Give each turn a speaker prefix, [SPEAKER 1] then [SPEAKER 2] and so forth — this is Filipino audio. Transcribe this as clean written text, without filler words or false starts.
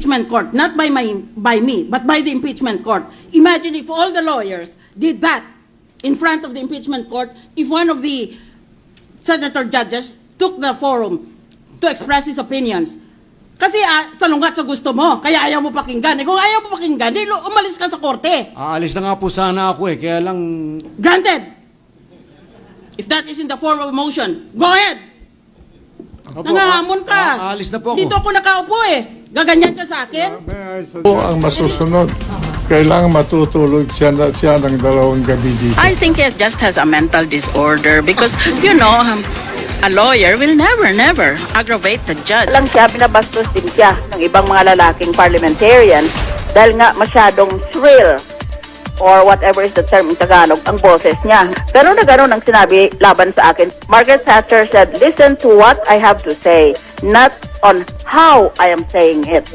[SPEAKER 1] impeachment court, not by me, but by the impeachment court. Imagine if all the lawyers did that in front of the impeachment court, if one of the senator judges took the forum to express his opinions. Kasi salungat sa gusto mo, kaya ayaw mo pakinggan. Kung ayaw mo pakinggan, umalis ka sa korte.
[SPEAKER 2] Aalis na nga po sana ako kaya lang...
[SPEAKER 1] Granted. If that is in the form of a motion, go ahead. Nangahamon ka.
[SPEAKER 2] Aalis na po ako.
[SPEAKER 1] Dito ako nakaupo Gaganyan ka sa akin?
[SPEAKER 3] Po ang masusunod. Kailangan matutulog siya ng dalawang gabi dito.
[SPEAKER 4] I think he just has a mental disorder because, a lawyer will never aggravate the judge.
[SPEAKER 5] Lang siya, binabastos din siya ng ibang mga lalaking parliamentarian dahil nga masyadong shrill or whatever is the term in Tagalog, ang boses niya. Pero na gano'n ang sinabi laban sa akin. Margaret Thatcher said, listen to what I have to say, not on how I am saying it.